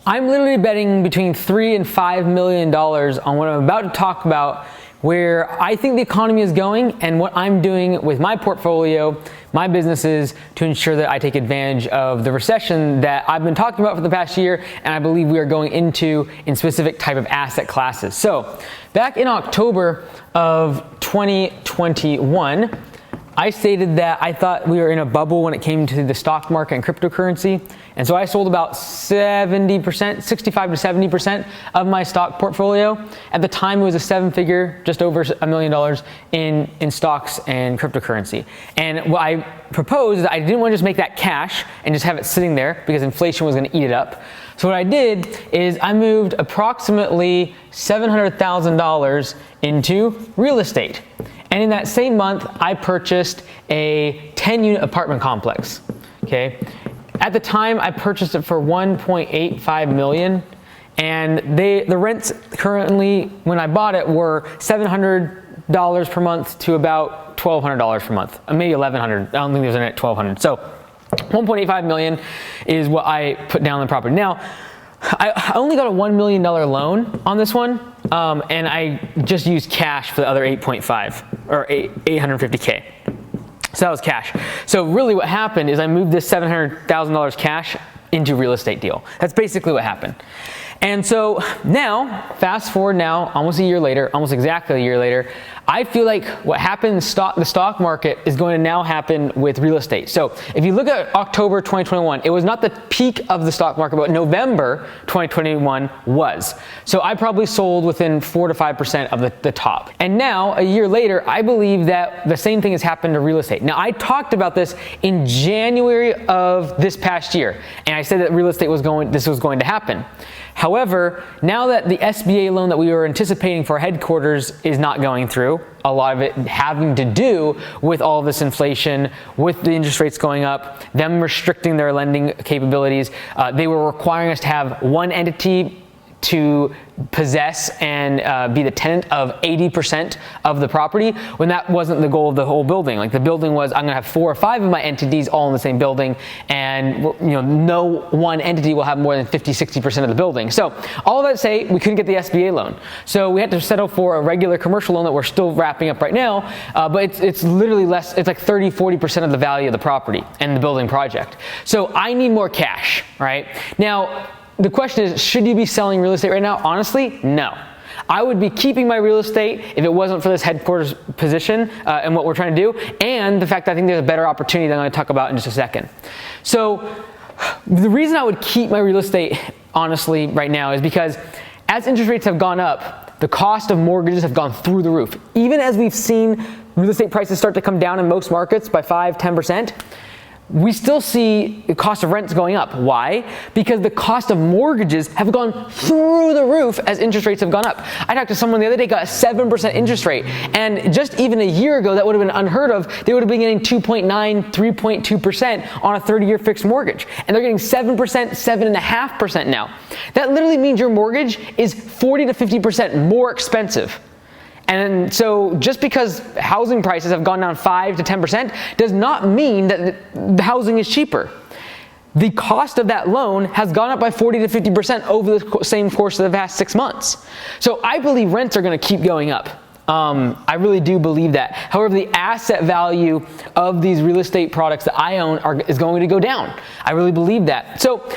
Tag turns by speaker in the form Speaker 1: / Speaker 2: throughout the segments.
Speaker 1: I'm literally betting between $3 and $5 million on what I'm about to talk about, where I think the economy is going and what I'm doing with my portfolio, my businesses, to ensure that I take advantage of the recession that I've been talking about for the past year, and I believe we are going into in specific type of asset classes. So back in October of 2021, I stated that I thought we were in a bubble when it came to the stock market and cryptocurrency. And so I sold about 70%, 65 to 70% of my stock portfolio. At the time, it was a seven-figure, just over $1 million in stocks and cryptocurrency. And what I proposed is that I didn't want to just make that cash and just have it sitting there because inflation was going to eat it up. So what I did is I moved approximately $700,000 into real estate. And in that same month, I purchased a 10-unit apartment complex, okay? At the time, I purchased it for $1.85 million, and the rents currently, when I bought it, were $700 per month to about $1,200 per month, maybe $1,100. I don't think there's any at $1,200. So $1.85 million is what I put down on the property. Now, I only got a $1 million loan on this one, and I just used cash for the other 8.5 or 850K. So that was cash. So really what happened is I moved this $700,000 cash into a real estate deal. That's basically what happened. And so now, fast forward now, almost a year later, almost exactly a year later, I feel like what happened in the stock market is going to now happen with real estate. So if you look at October 2021, it was not the peak of the stock market, but November 2021 was. So I probably sold within 4 to 5% of the top. And now, a year later, I believe that the same thing has happened to real estate. Now, I talked about this in January of this past year, and I said that this was going to happen. However, now that the SBA loan that we were anticipating for headquarters is not going through, a lot of it having to do with all of this inflation, with the interest rates going up, them restricting their lending capabilities, they were requiring us to have one entity to possess and be the tenant of 80% of the property, when that wasn't the goal of the whole building. Like, the building was, I'm gonna have 4 or 5 of my entities all in the same building, and no one entity will have more than 50-60% of the building. So all of that to say, we couldn't get the SBA loan. So we had to settle for a regular commercial loan that we're still wrapping up right now, but it's literally less, it's like 30-40% of the value of the property and the building project. So I need more cash, right? Now, the question is, should you be selling real estate right now? Honestly, no. I would be keeping my real estate if it wasn't for this headquarters position and what we're trying to do, and the fact that I think there's a better opportunity that I'm going to talk about in just a second. So the reason I would keep my real estate, honestly, right now is because as interest rates have gone up, the cost of mortgages have gone through the roof. Even as we've seen real estate prices start to come down in most markets by 5-10%, we still see the cost of rents going up. Why? Because the cost of mortgages have gone through the roof as interest rates have gone up. I talked to someone the other day, got a 7% interest rate, and just even a year ago, that would have been unheard of. They would have been getting 2.9, 3.2% on a 30-year fixed mortgage, and they're getting 7%, 7.5% now. That literally means your mortgage is 40 to 50% more expensive. And so just because housing prices have gone down 5 to 10% does not mean that the housing is cheaper. The cost of that loan has gone up by 40 to 50% over the same course of the past 6 months. So I believe rents are going to keep going up. I really do believe that. However, the asset value of these real estate products that I own is going to go down. I really believe that. So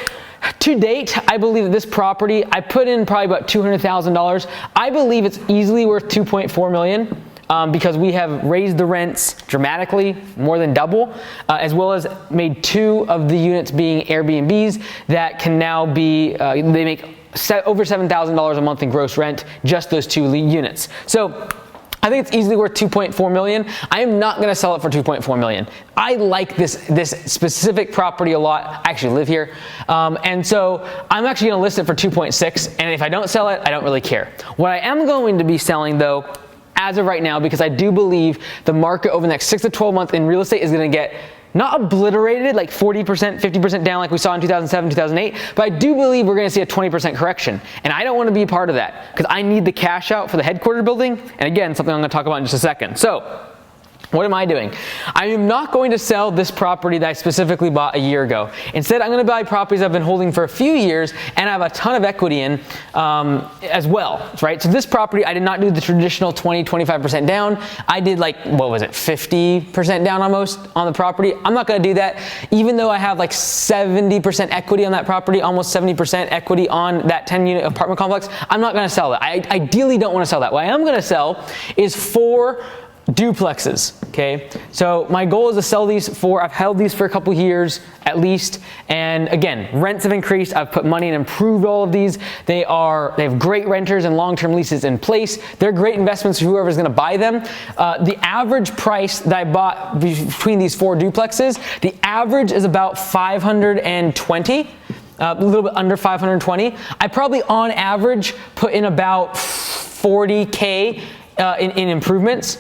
Speaker 1: to date, I believe that this property, I put in probably about $200,000. I believe it's easily worth $2.4 million because we have raised the rents dramatically, more than double, as well as made 2 of the units being Airbnbs that can now be, they make over $7,000 a month in gross rent, just those 2 units. So I think it's easily worth $2.4 million. I am not going to sell it for $2.4 million. I like this specific property a lot. I actually live here. And so I'm actually going to list it for 2.6. And if I don't sell it, I don't really care. What I am going to be selling, though, as of right now, because I do believe the market over the next 6 to 12 months in real estate is going to get not obliterated, like 40%, 50% down like we saw in 2007, 2008, but I do believe we're going to see a 20% correction. And I don't want to be a part of that because I need the cash out for the headquarters building. And again, something I'm going to talk about in just a second. So What am I doing? I am not going to sell this property that I specifically bought a year ago. Instead, I'm going to buy properties I've been holding for a few years and I have a ton of equity in as well, right? So this property, I did not do the traditional 20-25% down. I did like, what was it, 50% down almost on the property. I'm not going to do that. Even though I have like 70% equity on that property, almost 70% equity on that 10-unit apartment complex, I'm not going to sell that. I ideally don't want to sell that. What I am going to sell is 4 duplexes, okay? So my goal is to sell these for, I've held these for a couple years at least, and again, rents have increased. I've put money and improved all of these. They have great renters and long-term leases in place. They're great investments for whoever's gonna buy them. The average price that I bought between these 4 duplexes, the average is about $520. A little bit under 520. I probably on average put in about 40K in improvements.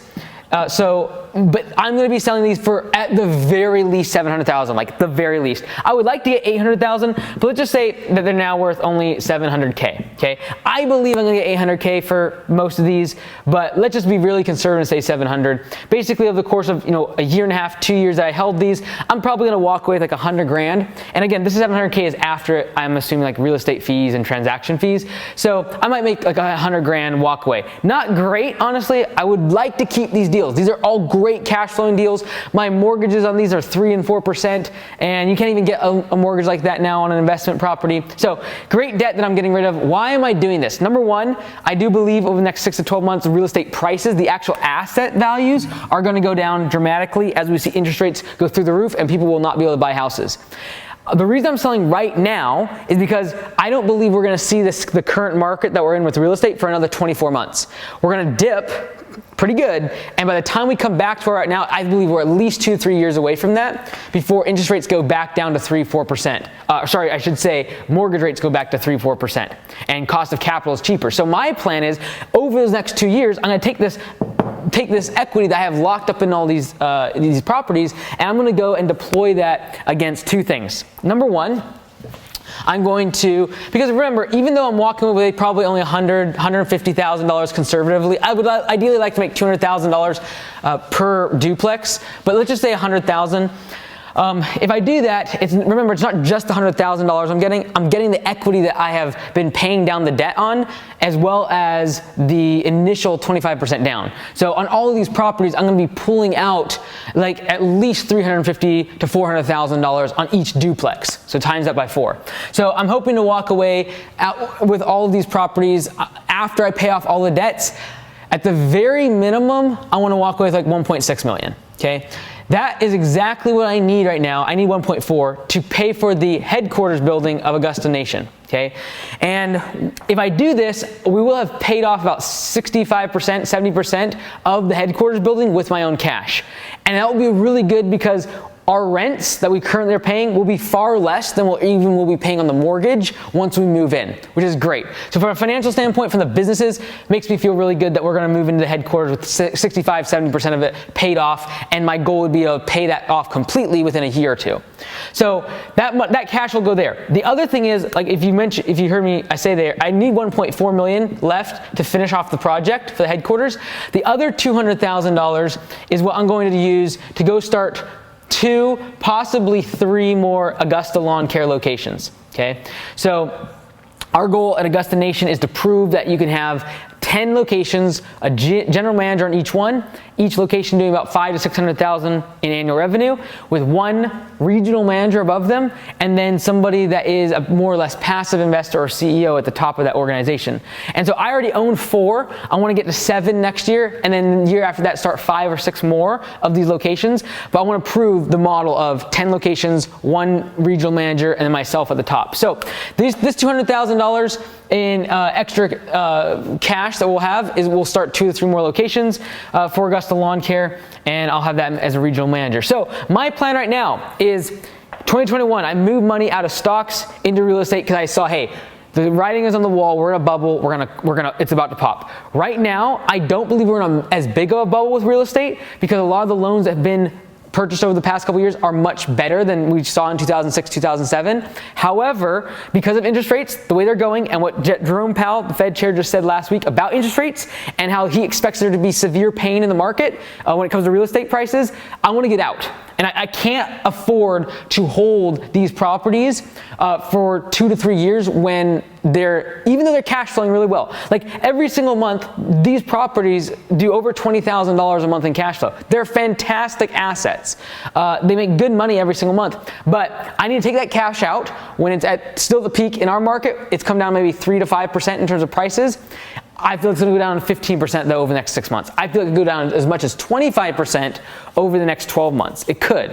Speaker 1: But I'm going to be selling these for at the very least 700,000, like the very least. I would like to get 800,000, but let's just say that they're now worth only 700K. Okay, I believe I'm going to get 800K for most of these, but let's just be really conservative and say 700. Basically, over the course of a year and a half, 2 years that I held these, I'm probably going to walk away with like 100 grand. And again, this is 700K is after I'm assuming like real estate fees and transaction fees. So I might make like 100 grand walk away. Not great, honestly. I would like to keep these deals. These are all great cash flowing deals. My mortgages on these are 3 and 4%, and you can't even get a mortgage like that now on an investment property. So great debt that I'm getting rid of. Why am I doing this? Number one, I do believe over the next 6 to 12 months, the real estate prices, the actual asset values are going to go down dramatically as we see interest rates go through the roof and people will not be able to buy houses. The reason I'm selling right now is because I don't believe we're going to see the current market that we're in with real estate for another 24 months. We're going to dip pretty good, and by the time we come back to where right now, I believe we're at least 2 to 3 years away from that before interest rates go back down to 3-4%. Sorry, I should say mortgage rates go back to 3-4%, and cost of capital is cheaper. So my plan is over those next 2 years, I'm going to take this equity that I have locked up in all these properties, and I'm going to go and deploy that against 2 things. Number one, I'm going to, because remember, even though I'm walking away with probably only $150,000 conservatively, I would ideally like to make $200,000 per duplex, but let's just say $100,000. If I do that, remember, it's not just the $100,000 I'm getting the equity that I have been paying down the debt on, as well as the initial 25% down. So on all of these properties, I'm going to be pulling out like at least $350,000 to $400,000 on each duplex. So times that by 4. So I'm hoping to walk away with all of these properties after I pay off all the debts. At the very minimum, I want to walk away with like 1.6 million. Okay. That is exactly what I need right now. I need 1.4 to pay for the headquarters building of Augusta Nation, okay? And if I do this, we will have paid off about 65%, 70% of the headquarters building with my own cash. And that will be really good because our rents that we currently are paying will be far less than we'll be paying on the mortgage once we move in, which is great. So from a financial standpoint, from the businesses, makes me feel really good that we're going to move into the headquarters with 65, 70% of it paid off, and my goal would be to pay that off completely within a year or 2. So that cash will go there. The other thing is, like if you heard me, I say there, I need 1.4 million left to finish off the project for the headquarters. The other $200,000 is what I'm going to use to go start 2, possibly 3 more Augusta Lawn Care locations, okay? So our goal at Augusta Nation is to prove that you can have 10 locations, a general manager on each one, each location doing about $500,000 to $600,000 in annual revenue, with 1 regional manager above them, and then somebody that is a more or less passive investor or CEO at the top of that organization. And so I already own 4. I want to get to 7 next year, and then the year after that start 5 or 6 more of these locations. But I want to prove the model of 10 locations, 1 regional manager, and then myself at the top. So this $200,000 in extra cash that we'll have is we'll start 2 to 3 more locations for Augusta Lawn Care, and I'll have that as a regional manager. So my plan right now is 2021, I moved money out of stocks into real estate because I saw, hey, the writing is on the wall. We're in a bubble. It's about to pop. Right now, I don't believe we're in as big of a bubble with real estate because a lot of the loans that have been purchased over the past couple years are much better than we saw in 2006, 2007. However, because of interest rates, the way they're going, and what Jerome Powell, the Fed chair, just said last week about interest rates and how he expects there to be severe pain in the market when it comes to real estate prices, I want to get out. And I can't afford to hold these properties for 2 to 3 years when even though they're cash flowing really well. Like every single month, these properties do over $20,000 a month in cash flow. They're fantastic assets. They make good money every single month. But I need to take that cash out when it's at still the peak in our market. It's come down maybe 3 to 5% in terms of prices. I feel it's going to go down 15% though over the next 6 months. I feel it could go down as much as 25% over the next 12 months. It could.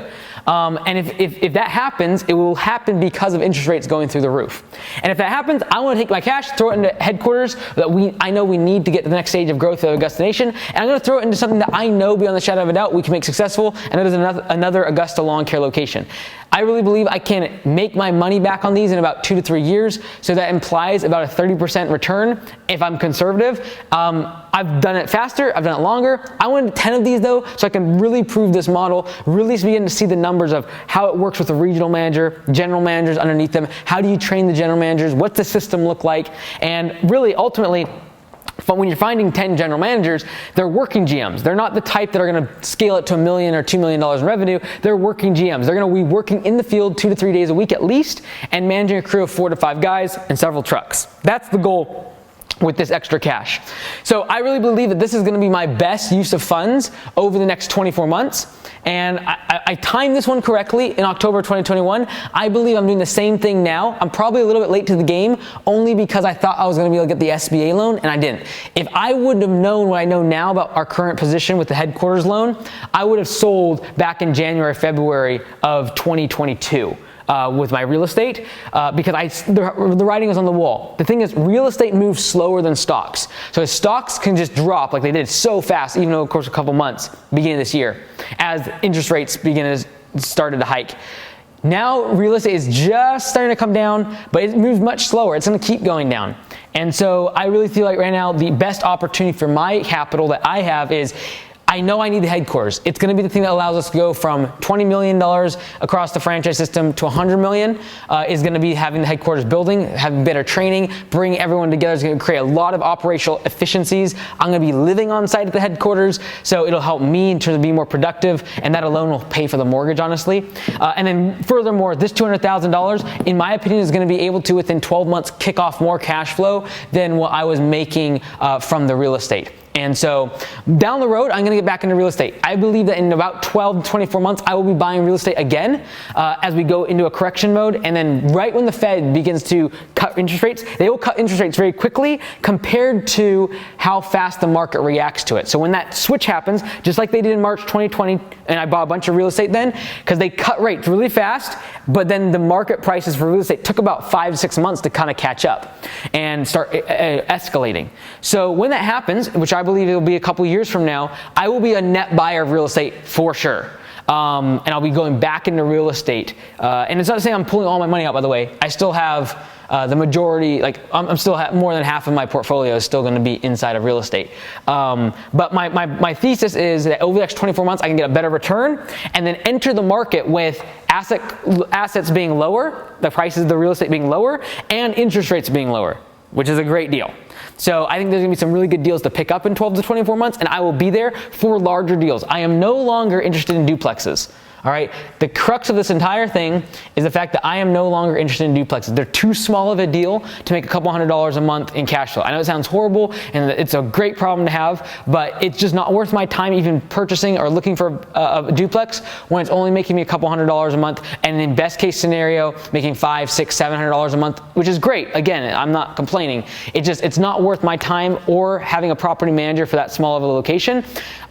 Speaker 1: And if that happens, it will happen because of interest rates going through the roof. And if that happens, I want to take my cash, throw it into headquarters that I know we need to get to the next stage of growth of Augusta Nation, and I'm going to throw it into something that I know beyond the shadow of a doubt we can make successful, and that is another Augusta lawn care location. I really believe I can make my money back on these in about 2 to 3 years, so that implies about a 30% return if I'm conservative. I've done it faster, I've done it longer. I wanted 10 of these though, so I can really prove this model, really begin to see the numbers of how it works with the regional manager, general managers underneath them. How do you train the general managers? What's the system look like? And really, ultimately, when you're finding 10 general managers, they're working GMs. They're not the type that are going to scale it to $1 million or $2 million in revenue. They're working GMs. They're going to be working in the field 2 to 3 days a week at least, and managing a crew of 4 to 5 guys and several trucks. That's the goal with this extra cash. So I really believe that this is going to be my best use of funds over the next 24 months. And I timed this one correctly in October 2021. I believe I'm doing the same thing now. I'm probably a little bit late to the game only because I thought I was going to be able to get the SBA loan, and I didn't. If I wouldn't have known what I know now about our current position with the headquarters loan, I would have sold back in January, February of 2022. With my real estate because the writing was on the wall. The thing is, real estate moves slower than stocks. So stocks can just drop like they did so fast, even over the course of a couple months, beginning of this year, as interest rates started to hike. Now real estate is just starting to come down, but it moves much slower. It's going to keep going down. And so I really feel like right now the best opportunity for my capital that I have is I know I need the headquarters. It's going to be the thing that allows us to go from $20 million across the franchise system to $100 million. Is going to be having the headquarters building, having better training, bringing everyone together. Is going to create a lot of operational efficiencies. I'm going to be living on site at the headquarters, so it'll help me in terms of being more productive, and that alone will pay for the mortgage, honestly. And then furthermore, this $200,000, in my opinion, is going to be able to, within 12 months, kick off more cash flow than what I was making from the real estate. And so down the road, I'm going to get back into real estate. I believe that in about 12 to 24 months, I will be buying real estate again as we go into a correction mode. And then right when the Fed begins to cut interest rates, they will cut interest rates very quickly compared to how fast the market reacts to it. So when that switch happens, just like they did in March 2020, and I bought a bunch of real estate then, because they cut rates really fast, but then the market prices for real estate took about 5 to 6 months to kind of catch up and start escalating. So when that happens, which I believe it will be a couple years from now, I will be a net buyer of real estate for sure. And I'll be going back into real estate. And it's not to say I'm pulling all my money out, by the way. I still have the majority, I'm still more than half of my portfolio is still going to be inside of real estate. But my thesis is that over the next 24 months, I can get a better return and then enter the market with assets being lower, the prices of the real estate being lower, and interest rates being lower, which is a great deal. So I think there's going to be some really good deals to pick up in 12 to 24 months, and I will be there for larger deals. I am no longer interested in duplexes. All right, the crux of this entire thing is the fact that I am no longer interested in duplexes. They're too small of a deal to make a couple $100s a month in cash flow. I know it sounds horrible and it's a great problem to have, but it's just not worth my time even purchasing or looking for a duplex when it's only making me a couple $100s a month, and in best case scenario, making $500, $600, $700 a month, which is great. Again, I'm not complaining. It's not worth my time or having a property manager for that small of a location.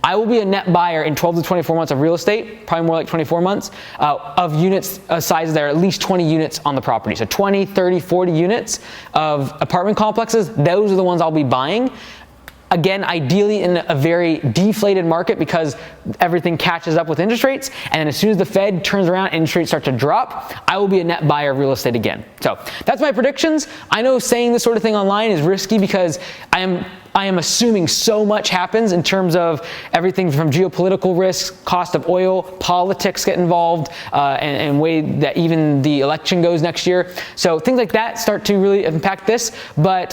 Speaker 1: I will be a net buyer in 12 to 24 months of real estate, probably more like 24 months, of units sizes that are at least 20 units on the property. So 20, 30, 40 units of apartment complexes, those are the ones I'll be buying. Again, ideally in a very deflated market because everything catches up with interest rates. And then as soon as the Fed turns around and interest rates start to drop, I will be a net buyer of real estate again. So that's my predictions. I know saying this sort of thing online is risky because I am I am assuming so much happens in terms of everything from geopolitical risks, cost of oil, politics get involved, and way that even the election goes next year. So things like that start to really impact this. But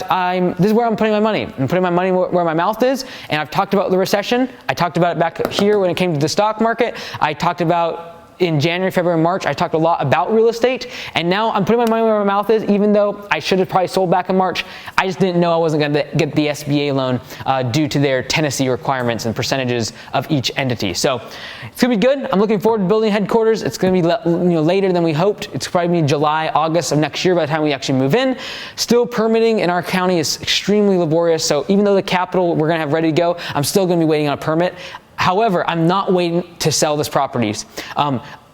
Speaker 1: this is where I'm putting my money. I'm putting my money where my mouth is. And I've talked about the recession. I talked about it back here when it came to the stock market. I talked about in January, February, March, I talked a lot about real estate, and now I'm putting my money where my mouth is, even though I should have probably sold back in March. I just didn't know I wasn't going to get the SBA loan due to their Tennessee requirements and percentages of each entity. So it's going to be good. I'm looking forward to building headquarters. It's going to be later than we hoped. It's probably going to be July, August of next year by the time we actually move in. Still, permitting in our county is extremely laborious, so even though the capital we're going to have ready to go, I'm still going to be waiting on a permit. However, I'm not waiting to sell this properties.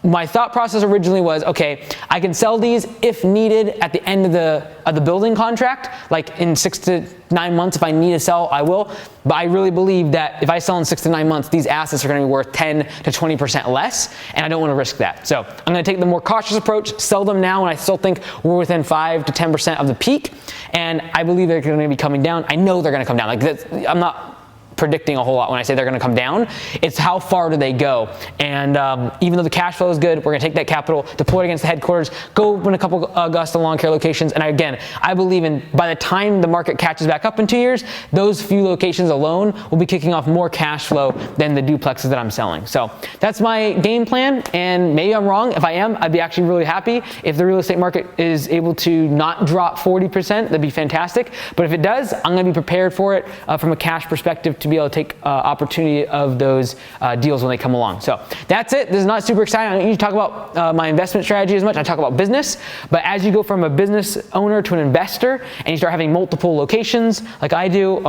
Speaker 1: My thought process originally was, okay, I can sell these if needed at the end of the building contract, like in 6 to 9 months. If I need to sell, I will. But I really believe that if I sell in 6 to 9 months, these assets are going to be worth 10 to 20% less, and I don't want to risk that. So I'm going to take the more cautious approach, sell them now, and I still think we're within 5 to 10% of the peak, and I believe they're going to be coming down. I know they're going to come down. I'm not predicting a whole lot when I say they're going to come down. It's how far do they go. And even though the cash flow is good, we're going to take that capital, deploy it against the headquarters, go win a couple Augusta lawn care locations. And I believe in by the time the market catches back up in 2 years, those few locations alone will be kicking off more cash flow than the duplexes that I'm selling. So that's my game plan. And maybe I'm wrong. If I am, I'd be actually really happy. If the real estate market is able to not drop 40%, that'd be fantastic. But if it does, I'm going to be prepared for it from a cash perspective to be able to take opportunity of those deals when they come along. So that's it. This is not super exciting. I don't usually talk about my investment strategy as much. I talk about business. But as you go from a business owner to an investor and you start having multiple locations like I do,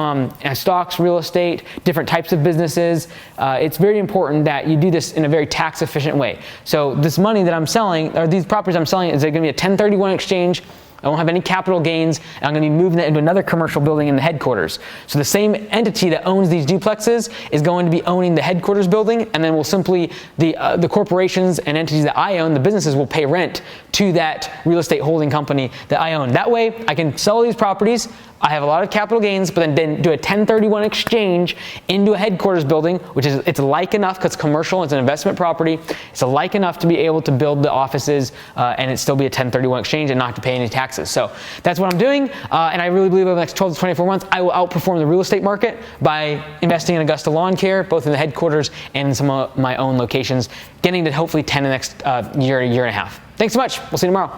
Speaker 1: stocks, real estate, different types of businesses, it's very important that you do this in a very tax efficient way. So this money that I'm selling, or these properties I'm selling, is going to be a 1031 exchange. I won't have any capital gains, and I'm going to be moving that into another commercial building in the headquarters. So the same entity that owns these duplexes is going to be owning the headquarters building, and then we'll simply, the corporations and entities that I own, the businesses will pay rent to that real estate holding company that I own. That way, I can sell these properties, I have a lot of capital gains, but then do a 1031 exchange into a headquarters building, which is, it's like enough because it's commercial, it's an investment property, it's like enough to be able to build the offices and it still be a 1031 exchange and not have to pay any taxes. So that's what I'm doing, and I really believe over the next 12 to 24 months, I will outperform the real estate market by investing in Augusta Lawn Care, both in the headquarters and in some of my own locations, getting to hopefully 10 in the next year and a half. Thanks so much. We'll see you tomorrow.